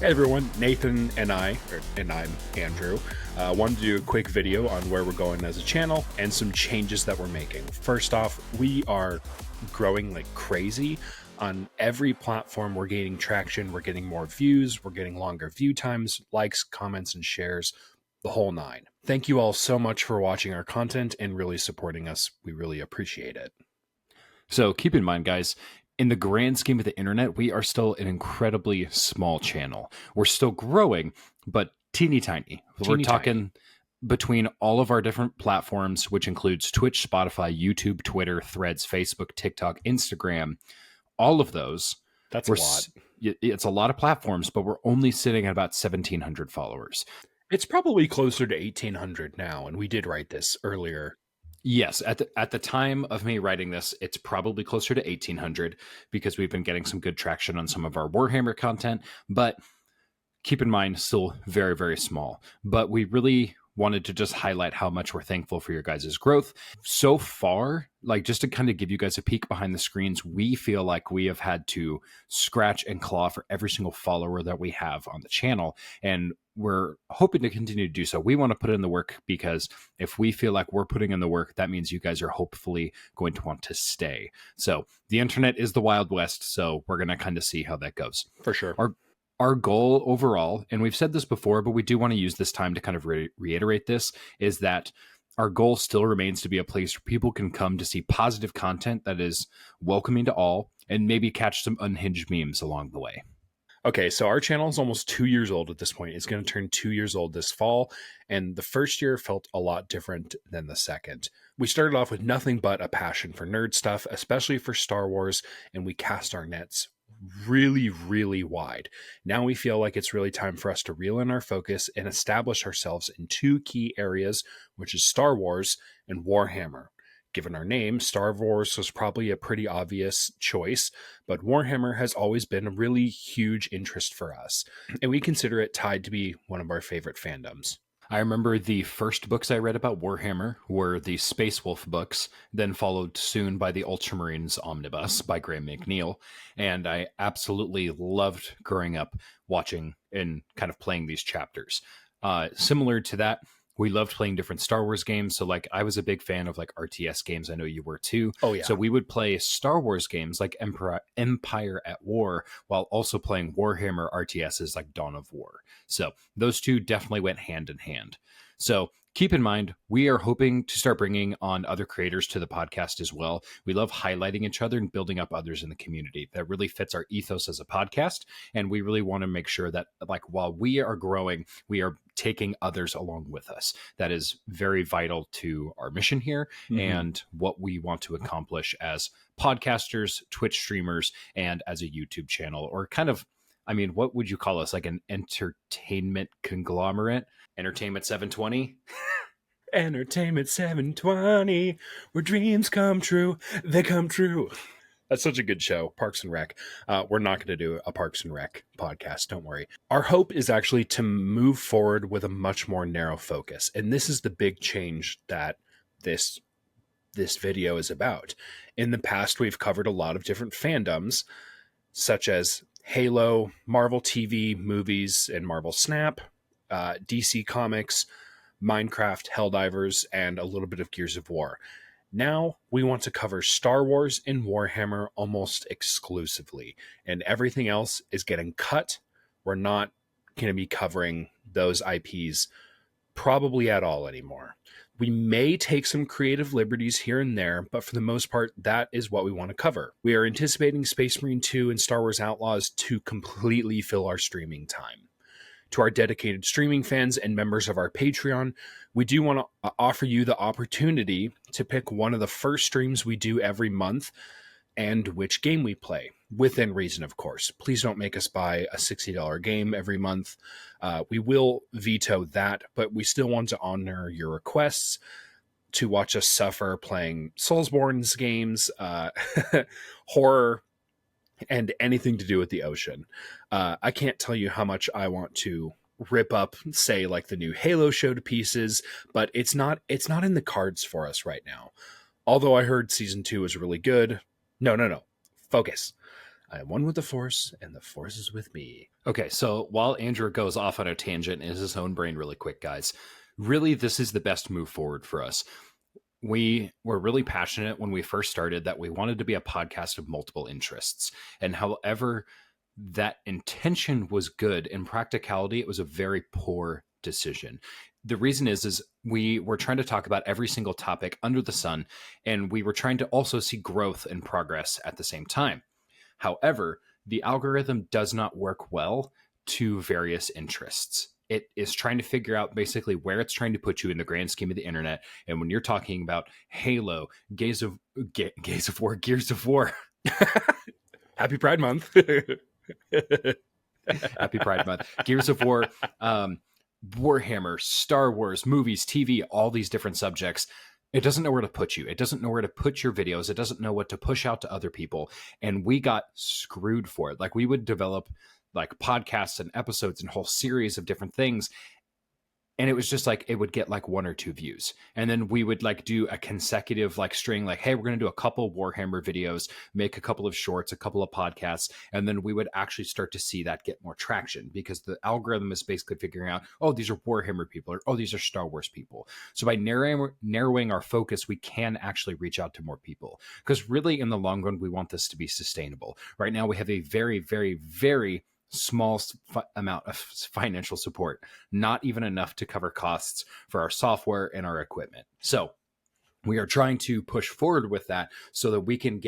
Hey everyone, Nathan and I'm Andrew, wanted to do a quick video on where we're going as a channel and some changes that we're making. First off, we are growing like crazy on every platform. We're gaining traction, we're getting more views, we're getting longer view times, likes, comments, and shares, the whole nine. Thank you all so much for watching our content and really supporting us. We really appreciate it. So keep in mind, guys, in the grand scheme of the internet, we are still an incredibly small channel. We're still growing, but teeny tiny. We're talking between all of our different platforms, which includes Twitch, Spotify, YouTube, Twitter, Threads, Facebook, TikTok, Instagram, all of those. That's a lot. It's a lot of platforms, but we're only sitting at about 1,700 followers. It's probably closer to 1,800 now, and we did write this earlier. Yes, at the time of me writing this, it's probably closer to 1,800 because we've been getting some good traction on some of our Warhammer content, but keep in mind, still very, very small. But we really wanted to just highlight how much we're thankful for your guys' growth. So far, like just to kind of give you guys a peek behind the screens, we feel like we have had to scratch and claw for every single follower that we have on the channel. And we're hoping to continue to do so. We want to put in the work because if we feel like we're putting in the work, that means you guys are hopefully going to want to stay. So the internet is the Wild West. So we're going to kind of see how that goes. For sure. Our goal overall, and we've said this before, but we do want to use this time to kind of reiterate this, is that our goal still remains to be a place where people can come to see positive content that is welcoming to all and maybe catch some unhinged memes along the way. Okay, so our channel is almost 2 years old at this point. It's going to turn 2 years old this fall, and the first year felt a lot different than the second. We started off with nothing but a passion for nerd stuff, especially for Star Wars, and we cast our nets really, really wide. Now we feel like it's really time for us to reel in our focus and establish ourselves in two key areas, which is Star Wars and Warhammer. Given our name, Star Wars was probably a pretty obvious choice, but Warhammer has always been a really huge interest for us, and we consider it tied to be one of our favorite fandoms. I remember the first books I read about Warhammer were the Space Wolf books, then followed soon by the Ultramarines Omnibus by Graham McNeil. And I absolutely loved growing up watching and kind of playing these chapters. Similar to that, we loved playing different Star Wars games. So like I was a big fan of like RTS games. I know you were too. Oh yeah. So we would play Star Wars games like Empire at War while also playing Warhammer RTSs like Dawn of War. So those two definitely went hand in hand. So keep in mind, we are hoping to start bringing on other creators to the podcast as well. We love highlighting each other and building up others in the community. That really fits our ethos as a podcast. And we really want to make sure that like while we are growing, we are taking others along with us. That is very vital to our mission here and what we want to accomplish as podcasters, Twitch streamers, and as a YouTube channel, or kind of, I mean, what would you call us? Like an entertainment conglomerate? Entertainment 720? Entertainment 720, where dreams come true, they come true. That's such a good show, Parks and Rec. We're not going to do a Parks and Rec podcast, don't worry. Our hope is actually to move forward with a much more narrow focus, and this is the big change that this video is about. In the past, we've covered a lot of different fandoms, such as Halo, Marvel TV, movies, and Marvel Snap, DC Comics, Minecraft, Helldivers, and a little bit of Gears of War. Now we want to cover Star Wars and Warhammer almost exclusively, and everything else is getting cut. We're not going to be covering those IPs probably at all anymore. We may take some creative liberties here and there, but for the most part, that is what we want to cover. We are anticipating Space Marine 2 and Star Wars Outlaws to completely fill our streaming time. To our dedicated streaming fans and members of our Patreon, we do want to offer you the opportunity to pick one of the first streams we do every month and which game we play, within reason, of course. Please don't make us buy a $60 game every month. We will veto that, but we still want to honor your requests to watch us suffer playing Soulsborne's games, horror, and anything to do with the ocean. I can't tell you how much I want to rip up, say, like the new Halo show to pieces, but it's not in the cards for us right now. Although I heard season 2 is really good. No. Focus. I am one with the Force, and the Force is with me. Okay, so while Andrew goes off on a tangent in his own brain really quick, guys, really this is the best move forward for us. We were really passionate when we first started that we wanted to be a podcast of multiple interests. And however that intention was good, in practicality, it was a very poor decision. The reason is we were trying to talk about every single topic under the sun, and we were trying to also see growth and progress at the same time. However, the algorithm does not work well to various interests. It is trying to figure out basically where it's trying to put you in the grand scheme of the internet. And when you're talking about Halo, Gears of War, Happy Pride Month. Happy Pride Month, Gears of War, Warhammer, Star Wars, movies, TV, all these different subjects, it doesn't know where to put you. It doesn't know where to put your videos. It doesn't know what to push out to other people. And we got screwed for it. Like, we would develop like podcasts and episodes and whole series of different things. And it was just like, it would get like 1 or 2 views. And then we would like do a consecutive like string, like, hey, we're going to do a couple Warhammer videos, make a couple of shorts, a couple of podcasts. And then we would actually start to see that get more traction because the algorithm is basically figuring out, oh, these are Warhammer people, or oh, these are Star Wars people. So by narrowing our focus, we can actually reach out to more people, because really in the long run, we want this to be sustainable. Right now, we have a very, very, very small amount of financial support, not even enough to cover costs for our software and our equipment. So we are trying to push forward with that so that we can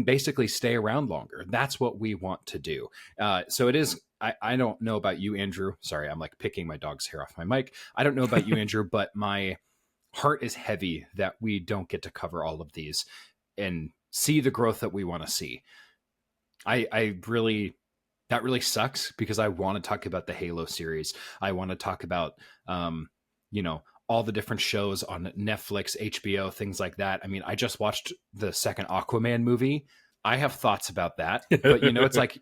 basically stay around longer. That's what we want to do. So it is, I don't know about you, Andrew. Sorry, I'm like picking my dog's hair off my mic. I don't know about you, Andrew, but my heart is heavy that we don't get to cover all of these and see the growth that we want to see. That really sucks, because I want to talk about the Halo series. I want to talk about, all the different shows on Netflix, HBO, things like that. I mean, I just watched the second Aquaman movie. I have thoughts about that, but it's like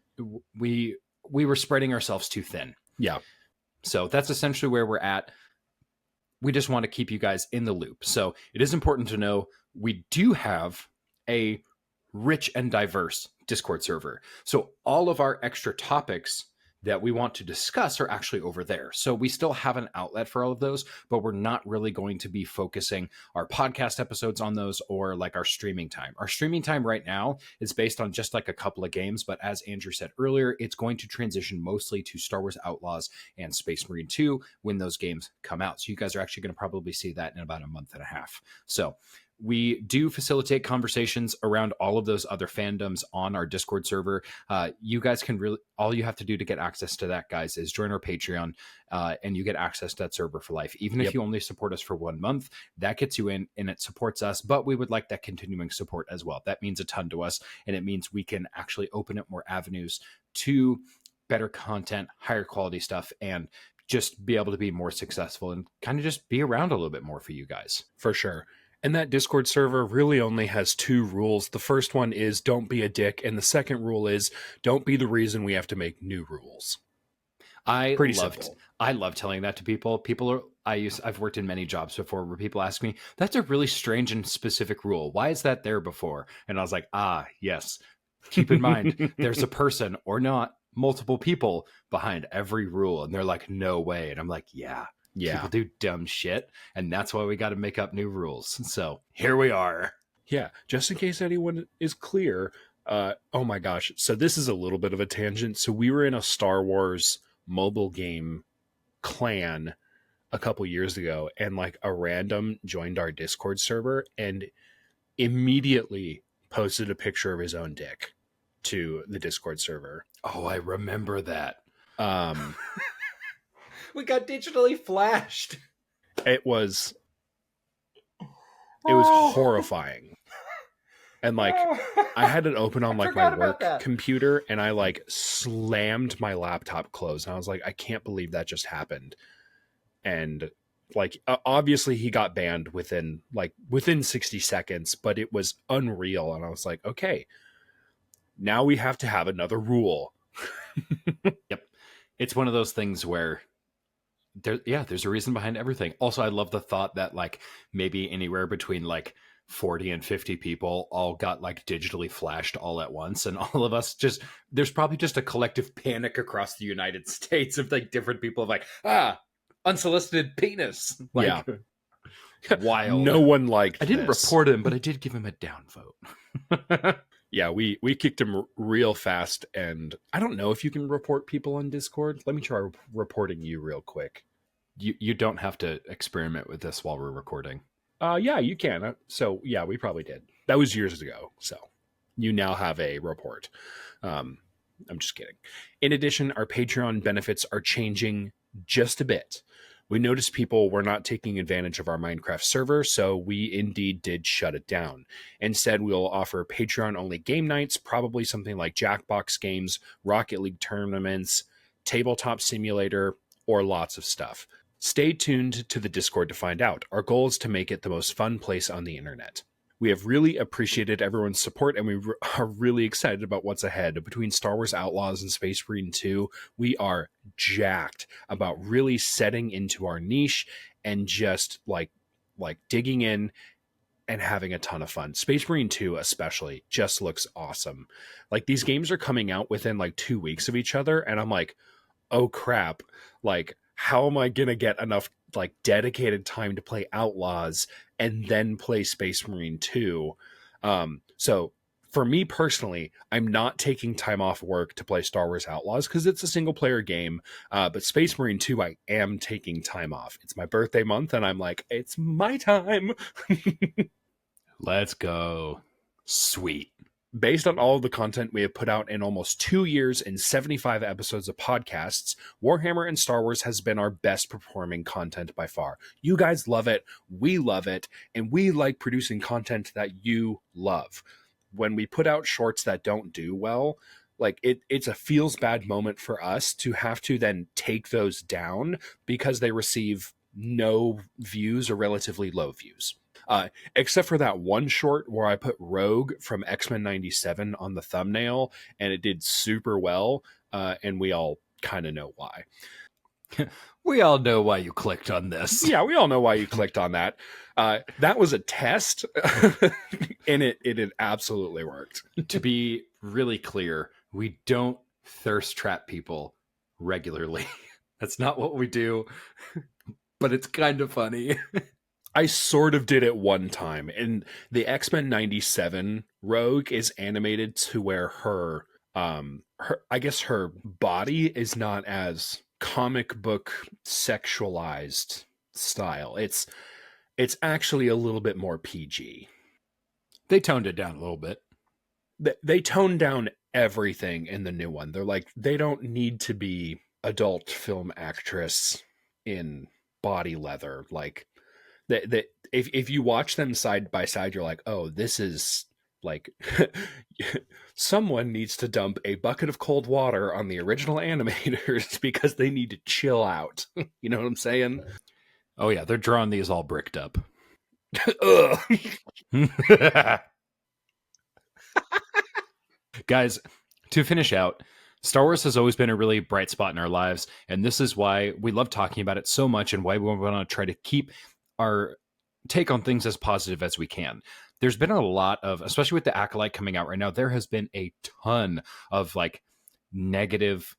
we were spreading ourselves too thin. Yeah. So that's essentially where we're at. We just want to keep you guys in the loop. So it is important to know we do have a rich and diverse Discord server. So all of our extra topics that we want to discuss are actually over there. So we still have an outlet for all of those, but we're not really going to be focusing our podcast episodes on those, or like our streaming time. Our streaming time right now is based on just like a couple of games, but as Andrew said earlier, it's going to transition mostly to Star Wars Outlaws and Space Marine 2 when those games come out. So you guys are actually going to probably see that in about a month and a half. So we do facilitate conversations around all of those other fandoms on our Discord server. You guys can all you have to do to get access to that, guys, is join our Patreon, and you get access to that server for life. Even if you only support us for 1 month, that gets you in and it supports us. But we would like that continuing support as well. That means a ton to us. And it means we can actually open up more avenues to better content, higher quality stuff, and just be able to be more successful and kind of just be around a little bit more for you guys. For sure. And that Discord server really only has 2 rules. The first one is don't be a dick. And the second rule is don't be the reason we have to make new rules. Pretty simple. I love telling that to people. I've worked in many jobs before where people ask me, that's a really strange and specific rule. Why is that there before? And I was like, yes. Keep in mind, there's a person or not multiple people behind every rule. And they're like, no way. And I'm like, yeah. People do dumb shit, and that's why we got to make up new rules. So here we are. Yeah, just in case anyone is clear. Oh my gosh. So this is a little bit of a tangent. So we were in a Star Wars mobile game clan a couple years ago, and like a random joined our Discord server and immediately posted a picture of his own dick to the Discord server. Oh, I remember that. We got digitally flashed. It was horrifying. And like I had it open on like my work computer, and I like slammed my laptop closed, and I was like, I can't believe that just happened. And like obviously he got banned within 60 seconds, but it was unreal. And I was like, okay, now we have to have another rule. Yep. It's one of those things where there's a reason behind everything. Also, I love the thought that like maybe anywhere between like 40 and 50 people all got like digitally flashed all at once, and all of us just, there's probably just a collective panic across the United States of like different people of like, unsolicited penis. Like, Yeah. wild. No one liked I didn't this. report him, but I did give him a downvote. Yeah, we kicked him real fast, and I don't know if you can report people on Discord. Let me try reporting you real quick. You don't have to experiment with this while we're recording. Yeah, you can. So yeah, we probably did. That was years ago. So you now have a report. I'm just kidding. In addition, our Patreon benefits are changing just a bit. We noticed people were not taking advantage of our Minecraft server, so we indeed did shut it down. Instead, we'll offer Patreon-only game nights, probably something like Jackbox games, Rocket League tournaments, Tabletop Simulator, or lots of stuff. Stay tuned to the Discord to find out. Our goal is to make it the most fun place on the internet. We have really appreciated everyone's support, and we are really excited about what's ahead. Between Star Wars Outlaws and Space Marine 2, we are jacked about really setting into our niche and just like digging in and having a ton of fun. Space Marine 2 especially just looks awesome. Like, these games are coming out within like 2 weeks of each other, and I'm like, oh crap, like, how am I gonna get enough like dedicated time to play Outlaws and then play Space Marine 2? So for me personally, I'm not taking time off work to play Star Wars Outlaws because it's a single player game. But Space Marine 2, I am taking time off. It's my birthday month, and I'm like, it's my time. Let's go. Sweet. Based on all of the content we have put out in almost 2 years and 75 episodes of podcasts, Warhammer and Star Wars has been our best performing content by far. You guys love it, we love it, and we like producing content that you love. When we put out shorts that don't do well, like it's a feels bad moment for us to have to then take those down because they receive no views or relatively low views. Except for that one short where I put Rogue from X-Men 97 on the thumbnail, and it did super well, and we all kind of know why. We all know why you clicked on this. Yeah, we all know why you clicked on that. That was a test, and it absolutely worked. To be really clear, we don't thirst trap people regularly. That's not what we do, but it's kind of funny. I sort of did it one time, and the X-Men 97 Rogue is animated to where her I guess her body is not as comic book sexualized style. It's actually a little bit more PG. They toned it down a little bit. They toned down everything in the new one. They're like, they don't need to be adult film actress in body leather. Like, if you watch them side by side, you're like, oh, this is like someone needs to dump a bucket of cold water on the original animators because they need to chill out. You know what I'm saying? Oh yeah, they're drawing these all bricked up. Guys, to finish out, Star Wars has always been a really bright spot in our lives, and this is why we love talking about it so much and why we want to try to keep our take on things as positive as we can. There's been a lot of, especially with the Acolyte coming out right now, there has been a ton of like negative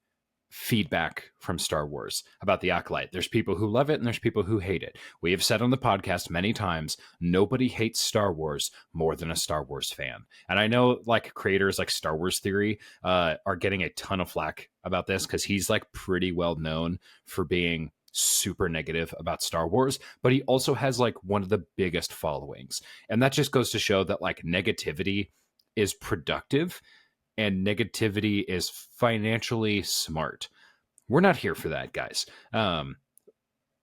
feedback from Star Wars about the Acolyte. There's people who love it and there's people who hate it. We have said on the podcast many times, nobody hates Star Wars more than a Star Wars fan. And I know like creators like Star Wars Theory are getting a ton of flack about this because he's like pretty well known for being super negative about Star Wars, but he also has like one of the biggest followings. And that just goes to show that like negativity is productive and negativity is financially smart. We're not here for that, guys.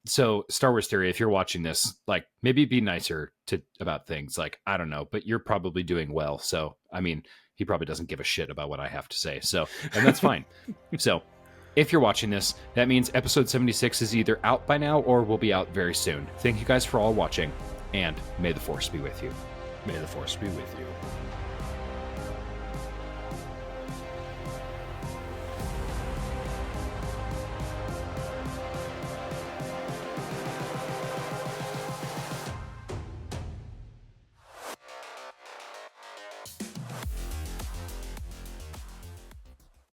So Star Wars Theory, if you're watching this, like maybe be nicer about things. Like, I don't know, but you're probably doing well. So, I mean, he probably doesn't give a shit about what I have to say. So, and that's fine. So if you're watching this, that means episode 76 is either out by now or will be out very soon. Thank you guys for all watching, and may the Force be with you. May the Force be with you.